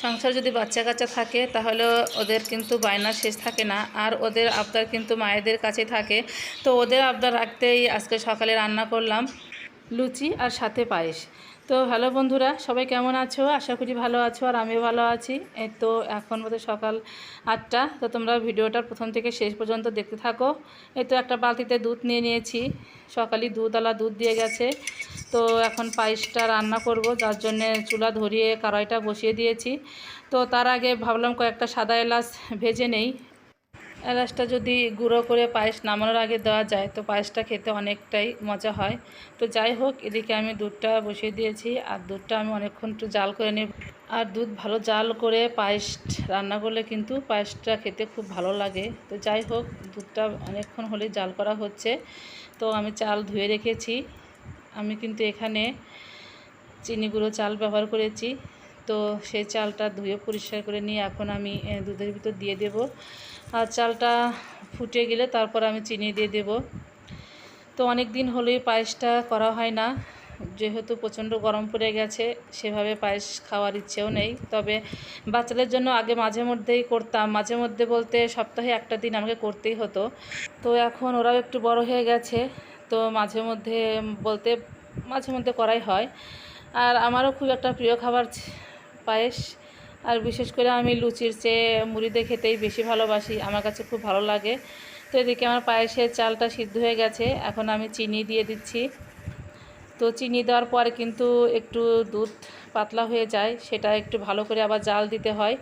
সংসার যদি বাচ্চা কাচ্চা থাকে তাহলে ওদের কিন্তু বায়না শেষ থাকে না, আর ওদের আবদার কিন্তু মায়েদের কাছে থাকে। তো ওদের আবদার রাখতেই আজকে সকালে রান্না করলাম লুচি আর সাথে পায়েস। তো হ্যালো বন্ধুরা, সবাই কেমন আছো? আশা করি ভালো আছো, আর আমিও ভালো আছি। এই তো এখন বোধহয় সকাল 8টা। তো তোমরা ভিডিওটার প্রথম থেকে শেষ পর্যন্ত দেখতে থাকো। এই তো একটা বালতিতে দুধ নিয়ে নিয়েছি, সকালে দুধওয়ালা দুধ দিয়ে গেছে। তো এখন পায়েসটা রান্না করব, যার জন্যে চুলা ধরিয়ে কড়াইটা বসিয়ে দিয়েছি। তো তার আগে ভাবলাম কয়েকটা সাদা এলাচ ভেজে নেই। এলাচটা যদি গুঁড়ো করে পায়েস নামানোর আগে দেওয়া যায় তো পায়েসটা খেতে অনেকটাই মজা হয়। তো যাই হোক, এদিকে আমি দুধটা বসিয়ে দিয়েছি, আর দুধটা আমি অনেকক্ষণ একটু জাল করে নেব। আর দুধ ভালো জাল করে পায়েস রান্না করলে কিন্তু পায়েসটা খেতে খুব ভালো লাগে। তো যাই হোক, দুধটা অনেকক্ষণ হলে জাল করা হচ্ছে। তো আমি চাল ধুয়ে রেখেছি। আমি কিন্তু এখানে চিনি গুঁড়ো চাল ব্যবহার করেছি। তো সেই চালটা ধুয়ে পরিষ্কার করে নিয়ে এখন আমি দুধের ভিতর দিয়ে দেব। আর চালটা ফুটে গেলে তারপর আমি চিনি দিয়ে দেব। তো অনেক দিন হলেই পায়েসটা করা হয় না, যেহেতু প্রচণ্ড গরম পড়ে গেছে, সেভাবে পায়েস খাওয়ার ইচ্ছেও নেই। তবে বাচ্চাদের জন্য আগে মাঝে মধ্যেই করতাম, মাঝে মধ্যে বলতে সপ্তাহে একটা দিন আমাকে করতেই হতো। তো এখন ওরাও একটু বড় হয়ে গেছে, তো মাঝে মধ্যে বলতে মাঝে মধ্যে করাই হয়। আর আমারও খুব একটা প্রিয় খাবার পায়েস। আর বিশেষ করে আমি লুচির চেয়ে মুড়ি দিয়ে খেতেই বেশি ভালোবাসি, আমার কাছে খুব ভালো লাগে। তো এদিকে আমার পায়েসের চালটা সিদ্ধ হয়ে গেছে, এখন আমি চিনি দিয়ে দিচ্ছি। তো চিনি দেওয়ার পরে কিন্তু একটু দুধ পাতলা হয়ে যায়, সেটা একটু ভালো করে আবার জাল দিতে হয়।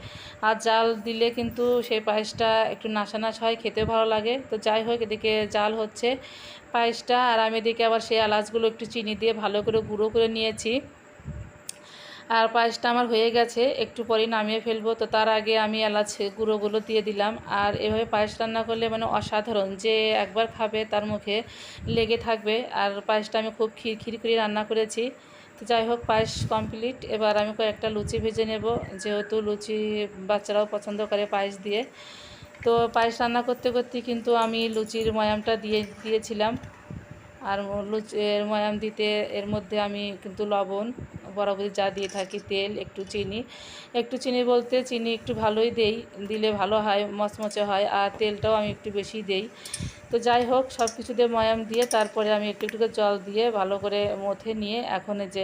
আর জাল দিলে কিন্তু সেই পায়েসটা একটু নাশানাশ হয়, খেতেও ভালো লাগে। তো যাই হোক, এদিকে জাল হচ্ছে পায়েসটা, আর আমি এদিকে আবার সেই এলাচগুলো একটু চিনি দিয়ে ভালো করে গুঁড়ো করে নিয়েছি। আর পায়েসটা আমার হয়ে গেছে, একটু পরেই নামিয়ে ফেলবো। তো তার আগে আমি এলাচ গুঁড়োগুলো দিয়ে দিলাম। আর এভাবে পায়েস রান্না করলে মানে অসাধারণ, যে একবার খাবে তার মুখে লেগে থাকবে। আর পায়েসটা আমি খুব খিরখির করে রান্না করেছি। তো যাই হোক, পায়েস কমপ্লিট। এবার আমি কয়েকটা লুচি ভেজে নেব, যেহেতু লুচি বাচ্চারাও পছন্দ করে পায়েস দিয়ে। তো পায়েস রান্না করতে করতে কিন্তু আমি লুচির ময়ামটা দিয়েছিলাম। আর লুচির ময়াম দিতে এর মধ্যে আমি কিন্তু লবণ বরাবরই যা দিয়ে থাকি, তেল, একটু চিনি বলতে চিনি একটু ভালোই দেই, দিলে ভালো হয়, মচমচে হয়। আর তেলটাও আমি একটু বেশি দেই। তো যাই হোক, সব কিছু দিয়ে ময়াম দিয়ে তারপরে আমি একটু একটু করে জল দিয়ে ভালো করে মথে নিয়ে এখন এই যে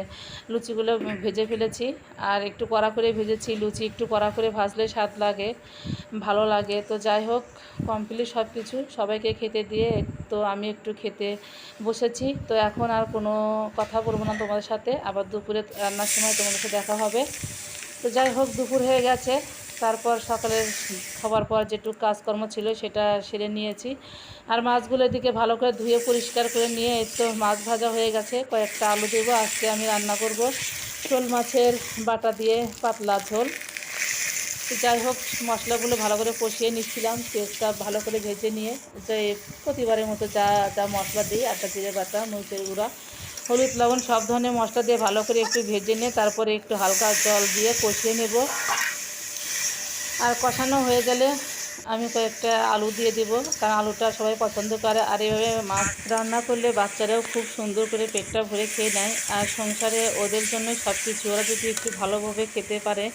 লুচিগুলো ভেজে ফেলেছি। আর একটু কড়া করে ভেজেছি, লুচি একটু কড়া করে ভাজলে স্বাদ লাগে, ভালো লাগে। তো যাই হোক, কমপ্লিট সব কিছু সবাইকে খেতে দিয়ে তো আমি একটু খেতে বসেছি। তো এখন আর কোনো কথা বলবো না তোমাদের সাথে, আবার দুপুরে রান্নার সময় তোমাদের সাথে দেখা হবে। তো যাই হোক, দুপুর হয়ে গেছে, তারপর সকালের খাবার পর যেটুকু কাজকর্ম ছিল সেটা সেরে নিয়েছি। আর মাছগুলো এদিকে ভালো করে ধুয়ে পরিষ্কার করে নিয়ে এই তো মাছ ভাজা হয়ে গেছে, কয়েকটা আলু দেবো। আজকে আমি রান্না করব শোল মাছের বাটা দিয়ে পাতলা ঝোল। তো যাই হোক, মশলাগুলো ভালো করে কষিয়ে নিচ্ছিলাম, পেঁয়াজটা ভালো করে ভেজে নিয়ে, যে প্রতিবারের মতো যা যা মশলা দিই, আটা জিরে বাটা, মরিচের গুঁড়া, হলুদ লবণ সব ধরনের মশলা দিয়ে ভালো করে একটু ভেজে নিয়ে তারপরে একটু হালকা জল দিয়ে কষিয়ে নেব। আর কষানো হয়ে গেলে আমি কয়েকটা আলু দিয়ে দেব, কারণ আলুটা সবাই পছন্দ করে। আর এভাবে মাছ রান্না করলে বাচ্চারাও খুব সুন্দর করে পেটটা ভরে খেয়ে নেয়। আর সংসারে ওদের জন্য সব কিছু, ওরা যদি একটু ভালোভাবে খেতে পারে,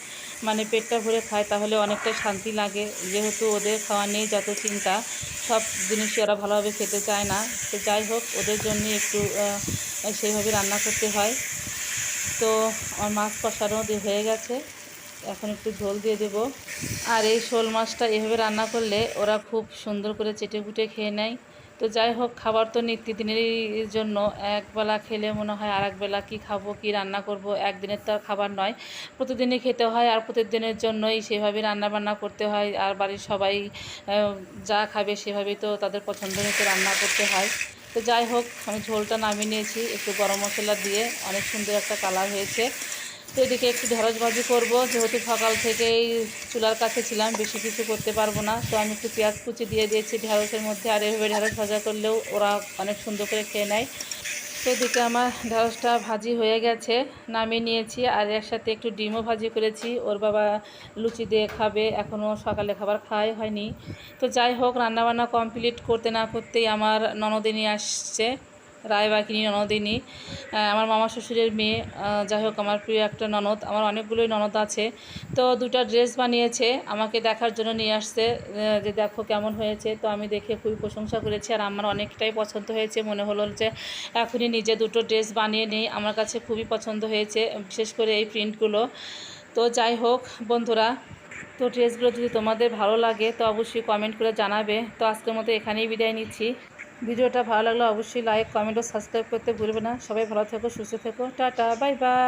মানে পেটটা ভরে খায়, তাহলে অনেকটা শান্তি লাগে। যেহেতু ওদের খাওয়া নেই যত চিন্তা, সব জিনিসই ওরা ভালোভাবে খেতে চায় না। তো যাই হোক, ওদের জন্য একটু সেইভাবে রান্না করতে হয়। তো আমার মাছ কষানো হয়ে গেছে, এখন একটু ঝোল দিয়ে দেব। আর এই শোল মাছটা এভাবে রান্না করলে ওরা খুব সুন্দর করে চেটেপুটে খেয়ে নেয়। তো যাই হোক, খাবার তো নিত্যদিনেরই জন্য, একবেলা খেলে মনে হয় আর একবেলা কী খাবো, কী রান্না করব। একদিনের তো আর খাবার নয়, প্রতিদিনই খেতে হয়। আর প্রতিদিনের জন্যই সেভাবে রান্নাবান্না করতে হয়। আর বাড়ির সবাই যা খাবে সেভাবেই তো তাদের পছন্দ মতো রান্না করতে হয়। তো যাই হোক, আমি ঝোলটা নামিয়ে নিয়েছি একটু গরম মশলা দিয়ে, অনেক সুন্দর একটা কালার হয়েছে। তো এদিকে একটু ঢেঁড়স ভাজি করব, যেহেতু সকাল থেকেই চুলার কাছে ছিলাম, বেশি কিছু করতে পারবো না। তো আমি একটু পেঁয়াজ কুচি দিয়ে দিয়েছি ঢেঁড়সের মধ্যে। আর এভাবে ঢেঁড়স ভাজা করলেও ওরা অনেক সুন্দর করে খেয়ে নেয়। তো এদিকে আমার ঢেঁড়সটা ভাজি হয়ে গেছে, নামিয়ে নিয়েছি। আর এর সাথে একটু ডিমও ভাজি করেছি, ওর বাবা লুচি দিয়ে খাবে, এখনও সকালে খাবার খাওয়াই হয়নি। তো যাই হোক, রান্নাবান্না কমপ্লিট করতে না করতেই আমার ননদিনী আসছে। রায়বাকিনী ননদিনী, আমার মামা শ্বশুরের মেয়ে। যাই হোক, আমার প্রিয় একটা ননদ। আমার অনেকগুলোই ননদ আছে। তো দুটো ড্রেস বানিয়েছে, আমাকে দেখার জন্য নিয়ে আসছে, যে দেখো কেমন হয়েছে। তো আমি দেখে খুবই প্রশংসা করেছি, আর আমার অনেকটাই পছন্দ হয়েছে। মনে হলো যে এখনই নিজে দুটো ড্রেস বানিয়ে নিই, আমার কাছে খুবই পছন্দ হয়েছে, বিশেষ করে এই প্রিন্টগুলো। তো যাই হোক বন্ধুরা, তো ড্রেসগুলো যদি তোমাদের ভালো লাগে তো অবশ্যই কমেন্ট করে জানাবে। তো আজকের মতো এখানেই বিদায় নিচ্ছি। ভিডিওটা ভালো লাগলে অবশ্যই লাইক, কমেন্ট ও সাবস্ক্রাইব করতে ভুলবে না। সবাই ভালো থেকো, সুস্থ থেকো, টাটা, বাই বাই।